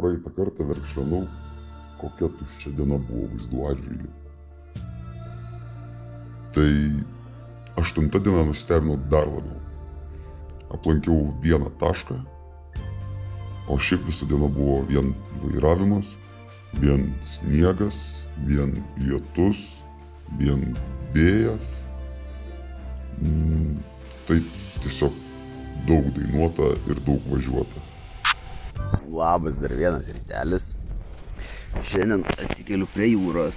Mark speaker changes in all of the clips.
Speaker 1: praeitą kartą verkšlenau, kokia tuščia diena buvo vaizdų atžvilgiu. Tai 8 diena nustebino dar labiau. Aplankiau vieną tašką, o šiaip visą dieną buvo vien vairavimas, vien sniegas, vien lietus, vien vėjas. Tai tiesiog daug dainuota ir daug važiuota.
Speaker 2: Labas, dar vienas rytelis. Šiandien atsikeliu prie jūros.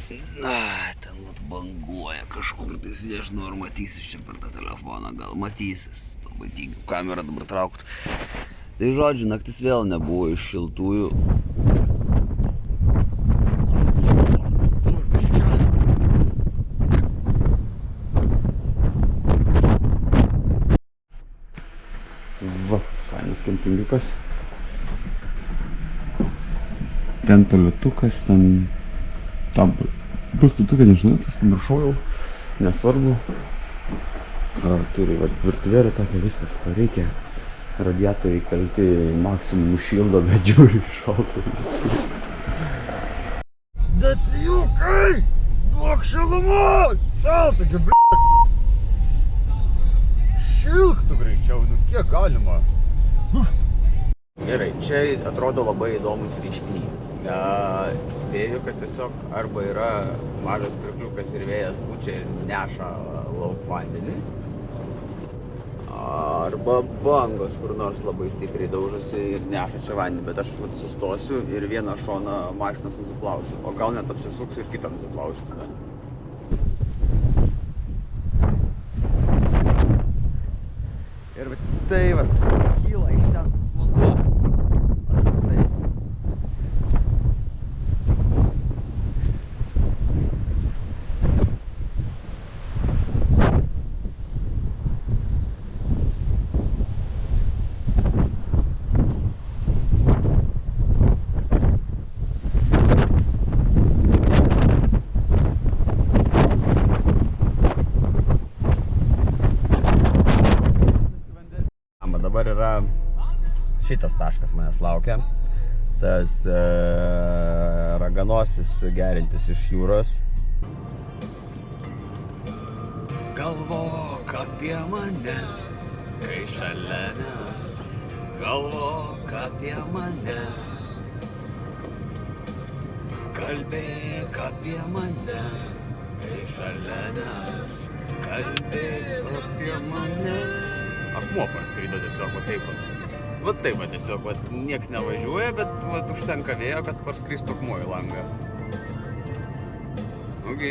Speaker 2: Ten banguoja kažkur, tai nežinau, ar matysis čia per tą telefoną, gal matysis. Labai tingiu kamerą dabar traukti. Tai žodžiu, naktis vėl nebuvo iš šiltųjų. Va, fainas kempingiukas. Ten tualetukas, ten... Tam pastutukai, nežinau, tas pamiršau jau, nesvarbu. Turi virtuvėlę tokia, viskas, ko reikia. Radiatoriai kalti, maksimum šildo, bet žiūri šalta viskas. Dacijukai! Duok šilumos! Šalta, kaip šilktų greičiau, nu kiek galima. Gerai, čia atrodo labai įdomus reiškinys. Spėju, kad tiesiog arba yra mažas krikliukas ir vėjas pučia ir neša lauk vandenį, arba bangos kur nors labai stipriai daužosi ir neša čia vandenį, bet aš sustosiu ir vieną šoną mašinos nusiplausiu, o gal net apsisuksiu ir kitą nusiplausiu tada. Ir tai va, kyla iš ten vanduo. Dabar yra šitas taškas manęs laukia, tas raganosis gerintis iš jūros. Galvok apie mane, kai šalia nes, galvok apie mane, kalbėk apie mane, kai šalia nes, kalbėk apie mane. Akmuo parskrido tiesiog, va taip va. Va taip va tiesiog, va nieks nevažiuoja, bet va užtenka vėjo, kad parskristų akmuo į langą. Ok.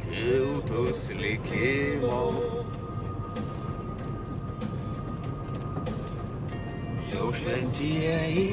Speaker 2: Tiltus likimo jau šventieji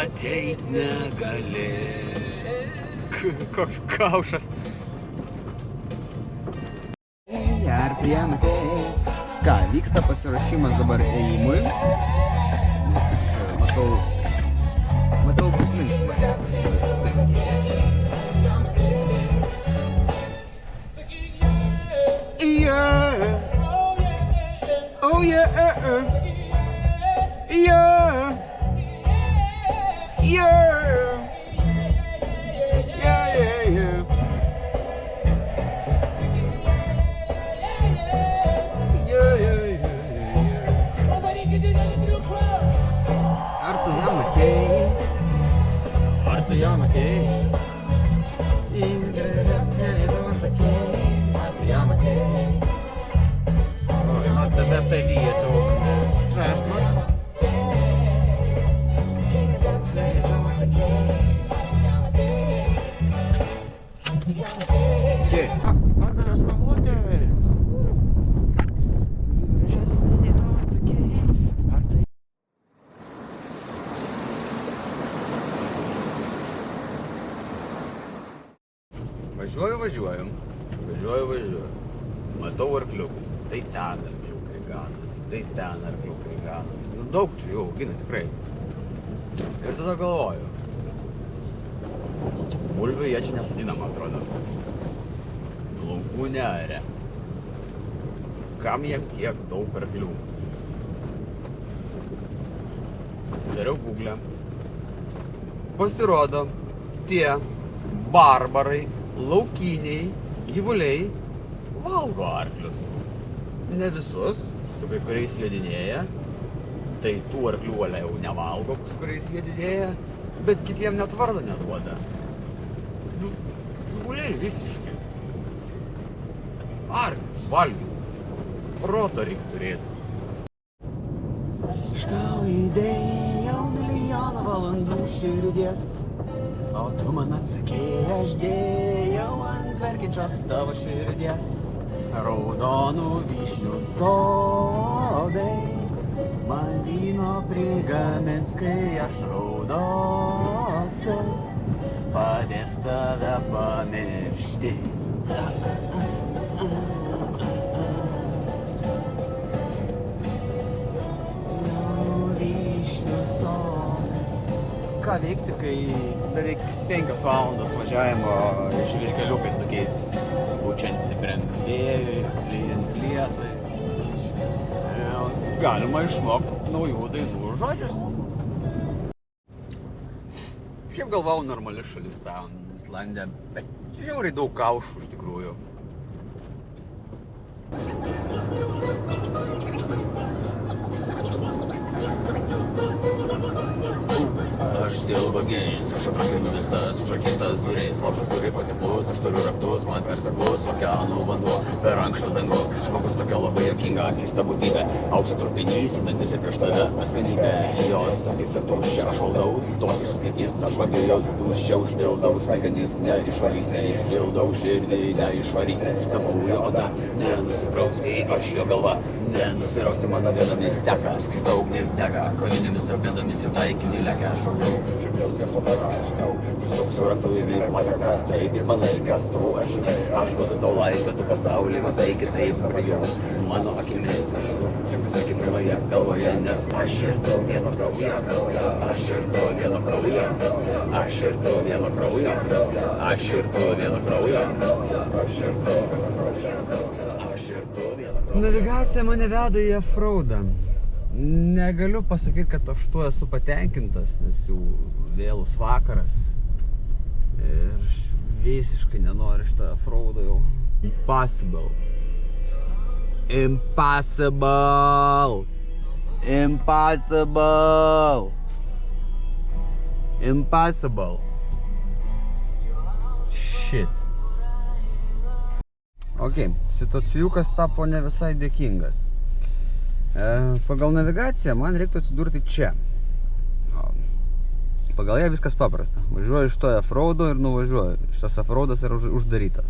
Speaker 2: ateit negali. Koks kaušas. Ar priematai? Ką, vyksta pasiruošimas dabar ėjimui. Nes matau bus linksmai. Yeah. Oh yeah. Yeah. Yeah. Not the best idea to open the trash box. Važiuoju. Matau arkliukus. Tai ten arkliukai ganasi, tai ten arkliukai ganasi. Nu daug čia jau augina tikrai. Ir tada galvoju. Bulvių jie čia nesadina, man atrodo. Laukų nearia. kam jiem kiek daug arklių. Atsidariau Google. Pasirodo, tie barbarai, laukiniai gyvuliai valgo arklius. Ne visus, su kai kuriais jodinėja. Tai tų arklių valia jau nevalgo, su kuriais jodinėja, bet kitiem net vardo neduoda. Gyvuliai visiškai. Arklius valgyti. Proto reik turėti. Aš tau įdėjau milijoną valandų širdies, o tu man atsakei, aš dėjau ant verkiančios tavo širdies. Raudonų vyšnių sodai man vyno prigamins, kai aš raudosiu, padės tave pamiršti. Vyšnių sodai. Ką veikti, kai beveik 5 valandos važiavimo žvyrkeliukais tokiais pučiant stipriant vėjui, lyjant lietai. Galima išmokti naujų dainų žodžius. Šiaip galvau normali šalis ta Islandija, bet žiauriai daug kaušų iš tikrųjų. Aš silbagėjus, aš aprakinu visas užrakintas duris, lošas turi patiklus, aš turiu raktus, man perseklus, okeanų vanduo, per ankštas dangus, žmogus tokia labai juokinga, keista būtybė, aukso trupinys, įdantis ir prieš tave asmenybė, jos akise tuščia, aš valdau, tokius kaip jis, aš vagiu jos tuščia, uždildau smegenis, neišvarysi, išdildau širdį, neišvarysi, štavau jo oda, nenusiprausi, aš jo galva, nenusirausi mano vienomis teka, skista ugnis dega, kovinėmis torpedomis ir taikinį lekia, aš valdau. Žiūrėjau skersotą raškau, visok suraktų ir vyklaka, kas tai tik manai, kas tu aš žinai. Aš duodu tau laisvę, tu pasaulį matai kitaip, pradėjau mano akimis. Aš esu visai kaip pirmoje galvoje, nes aš ir tu vieno kraujo, aš ir tu vieno kraujo, aš ir tu vieno kraujo, aš ir tu vieno kraujo, aš ir tu vieno kraujo, aš ir tu vieno kraujo. Navigacija mane veda į offroadą. Negaliu pasakyti, kad aš tuo esu patenkintas, nes jau vėlus vakaras ir visiškai nenoriu šitą offroadą jau. Impossible. Impossible. Impossible. Impossible. Shit. Ok, situacijukas tapo ne visai dėkingas. Pagal navigaciją man reiktų atsidurti čia. Pagal ją viskas paprasta. Važiuoju iš to offroado ir nuvažiuoju. Šitas offroadas yra uždarytas.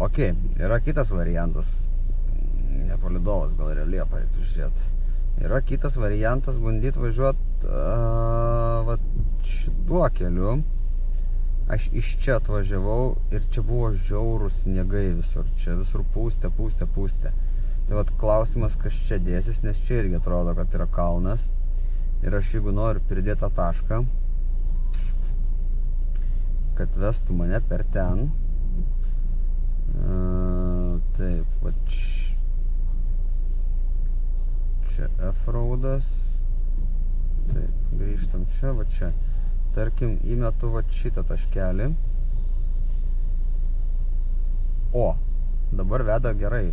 Speaker 2: Ok, yra kitas variantas. Ne palydovas, gal reliefą reiktų žiūrėti. Yra kitas variantas bandyti važiuoti šituo keliu. Aš iš čia atvažiavau ir čia buvo žiaurūs sniegai visur. Čia visur pūstė. Tai vat klausimas, kas čia dėsis, nes čia irgi atrodo, kad yra kalnas. Ir aš jeigu noriu pridėti tą tašką, kad vestų mane per ten. Taip, va čia offroadas. Taip, grįžtam čia, va čia. Tarkim, įmetu va šitą taškelį. O, dabar veda gerai.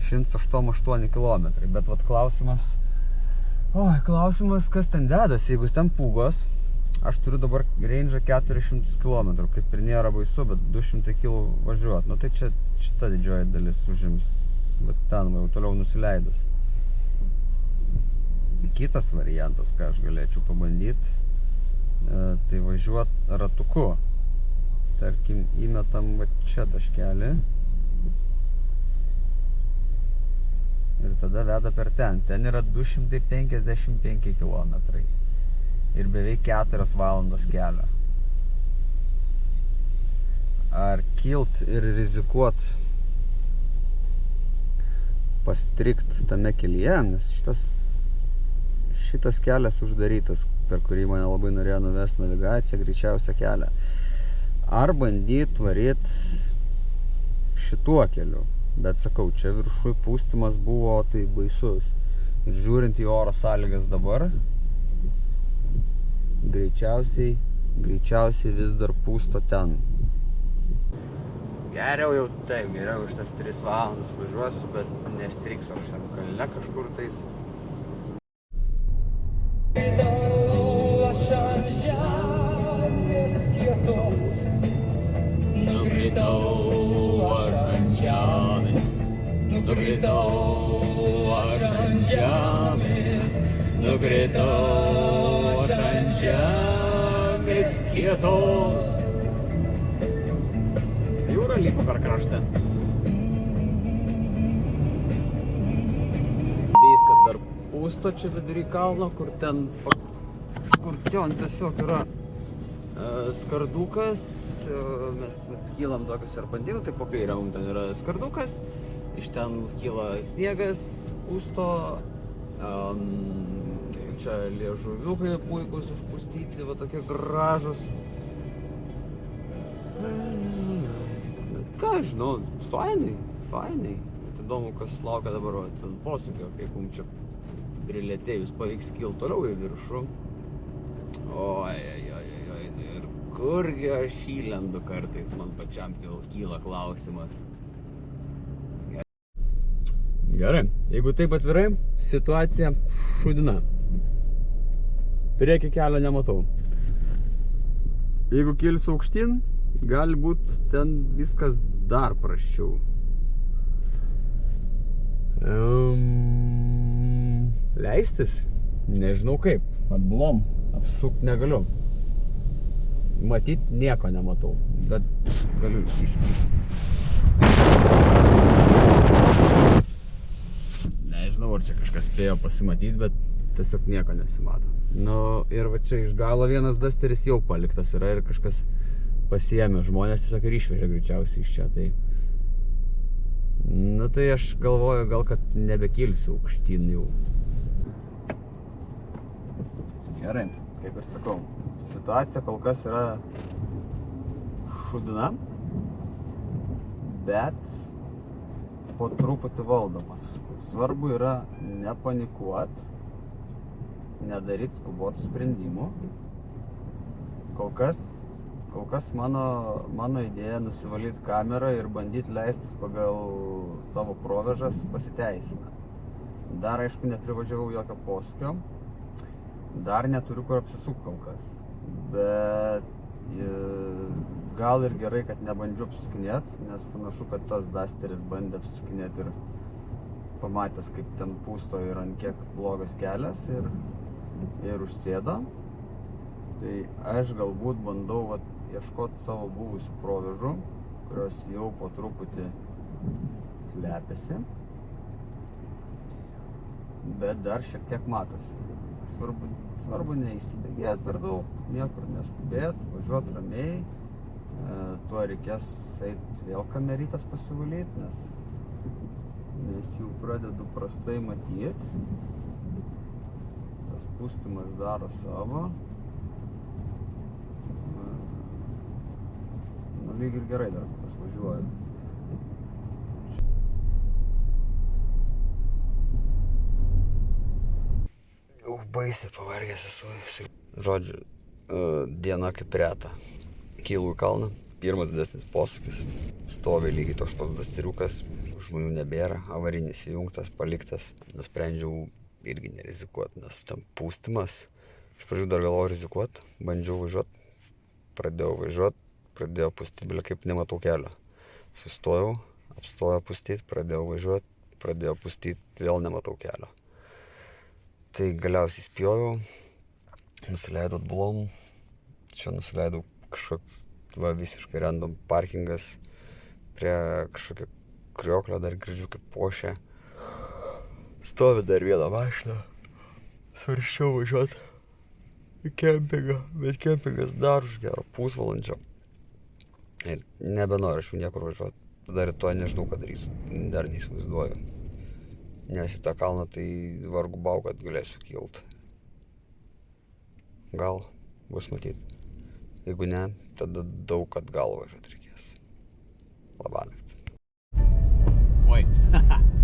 Speaker 2: 108 km, bet vat klausimas, kas ten dedas, jeigu ten pūgos, aš turiu dabar range 400 km, kaip ir nėra baisu, bet 200 km važiuot, nu tai čia šita didžioji dalis užims, bet ten jau toliau nusileidus. Kitas variantas, ką aš galėčiau pabandyti, tai važiuot ratuku, tarkim, įmetam va čia taškelį. Ir tada veda per ten. Ten yra 255 km. Ir beveik 4 valandos kelio. Ar kilt ir rizikuot pastrikt tame kelyje, nes šitas kelias uždarytas, per kurį mane labai norėjo nuvesti navigacija, greičiausia kelią. Ar bandyt varyt šituo keliu. Bet sakau, čia viršui pūstymas buvo tai baisus. Ir žiūrint į oro sąlygas dabar, greičiausiai vis dar pūsto ten. Geriau jau taip, geriau už tas 3 valandas važiuosiu, bet nestriksiu aš tam kalne kažkur tais.
Speaker 3: Nukritau aš ant žemės, nukritau aš ant žemės, nukritau aš ant žemės kietos. Jūra lipo per kraštą. Viskas dar pūsto čia vidury kalno, kur ten tiesiog yra skardukas. Mes kylam tokius serpantinų, tai po kairę mums ten yra skardukas. Iš ten kyla sniegas, pūsto. Čia liežuviukai puikus užpustyti, va tokie gražus. Ką žinau, fainai. Įdomu, kas laukia dabar, ten posūkio, kaip mums čia prilėtėjus pavyks kilt toliau į viršų. Oi, ir kurgi aš įlendu kartais, man pačiam kyla klausimas. Gerai, jeigu taip atvirai, situacija šūdina. Priekį kelio nematau. Jeigu kilsiu aukštyn, gali būt ten viskas dar prasčiau. Leistis? Nežinau kaip. Atblom, apsukt negaliu. Matyt, nieko nematau, bet galiu iškišti. Nežinau, ar čia kažkas spėjo pasimatyti, bet tiesiog nieko nesimato. Nu, ir va čia iš galo vienas dasteris jau paliktas yra ir kažkas pasiėmė. Žmonės tiesiog ir išvežė greičiausiai iš čia. Tai... Nu, tai aš galvoju, gal kad nebekilsiu aukštyn jau. Gerai, kaip ir sakau. Situacija kol kas yra šūdina, bet po truputį valdoma. Svarbu yra nepanikuot, nedaryt skubotų sprendimų. Kol kas mano idėja nusivalyti kamerą ir bandyti leistis pagal savo provežas pasiteisina. Dar aišku neprivažiavau jokio posūkio, dar neturiu kur apsisukti kol kas. Bet gal ir gerai, kad nebandžiu apsukinėt, nes panašu, kad tas dasteris bandė apsukinėt ir pamatęs, kaip ten pūsto ir ant kiek blogas kelias ir užsėdo. Tai aš galbūt bandau ieškoti savo buvusių provežų, kurios jau po truputį slepiasi, bet dar šiek tiek matosi. Svarbu neįsibėgėti per daug, niekur neskubėti, važiuoti ramiai. Tuo reikės eiti vėl kamerytas pasivalyti, nes jau pradedu prastai matyti. Tas pūstymas daro savo. Nu, lyg ir gerai dar pasvažiuoju. Baisiai pavargęs esu. Žodžiu, diena kaip reta. Kylu į kalną, pirmas didesnis posūkis, stovi lygiai toks pats dasteriukas, žmonių nebėra, avarinis įjungtas, paliktas. Nusprendžiau irgi nerizikuoti, nes tam pūstymas. Iš pradžių dar galvojau rizikuoti, bandžiau važiuoti, pradėjo pūstyti, bet kaip nematau kelio. Sustojau, apstojo pūstyti, pradėjau važiuoti, pradėjo pūstyti, vėl nematau kelio. Tai galiausiai spjoviau, nusileidau atblom, čia nusileidau kažkoks visiškai random parkingas prie kažkokio krioklio, dar girdžiu kaip pošia. Stovi dar viena mašina, svarsčiau važiuoti į kempingą, bet kempingas dar už gero pusvalandžio. Ir nebenoriu aš jau niekur važiuoti, dar rytoj nežinau, ką darysiu, dar neįsivaizduoju. Nes į tą kalną tai vargu bau, kad galėsiu kilt. Gal bus matyti. Jeigu ne, tada daug atgal važiuoti reikia.